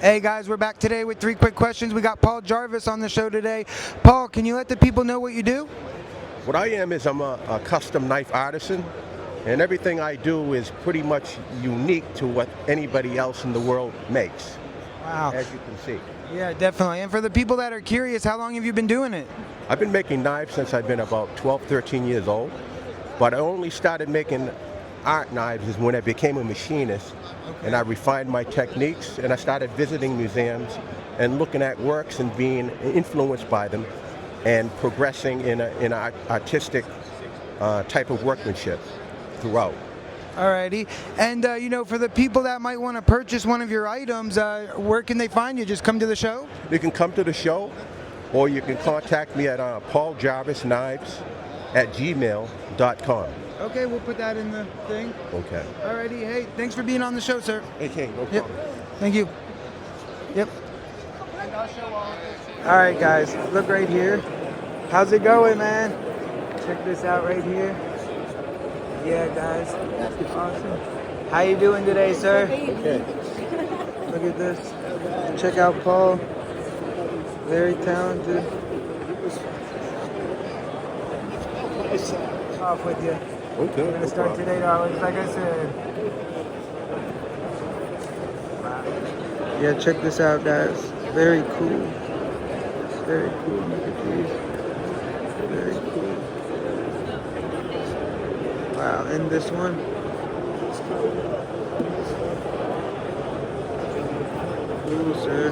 Hey guys, we're back today with 3 quick questions. We got Paul Jarvis on the show today. Paul, can you let the people know what you do? What I am is I'm a custom knife artisan, and everything I do is pretty much unique to what anybody else in the world makes, Wow. as you can see. Yeah, definitely. And for the people that are curious, how long have you been doing it? I've been making knives since I've been about 12, 13 years old, but I only started making art knives is when I became a machinist, and I refined my techniques, and I started visiting museums and looking at works and being influenced by them and progressing in an artistic type of workmanship throughout. Alrighty. And for the people that might want to purchase one of your items, where can they find you? Just come to the show? You can come to the show, or you can contact me at pauljarvisknives@gmail.com. Okay, we'll put that in the thing. Okay. Alrighty. Hey, thanks for being on the show, sir. Okay, no Yep. problem. Thank you. Yep. Alright guys, look right here. How's it going, man? Check this out right here. Yeah, guys. Awesome. How you doing today, sir? Okay. Look at this. Check out Paul. Very talented. Off with you. Okay. We're gonna start today, darling. Like I said. Wow. Yeah, check this out, guys. Very cool. Very cool. Look at these. Very cool. Wow, and this one. Cool, sir.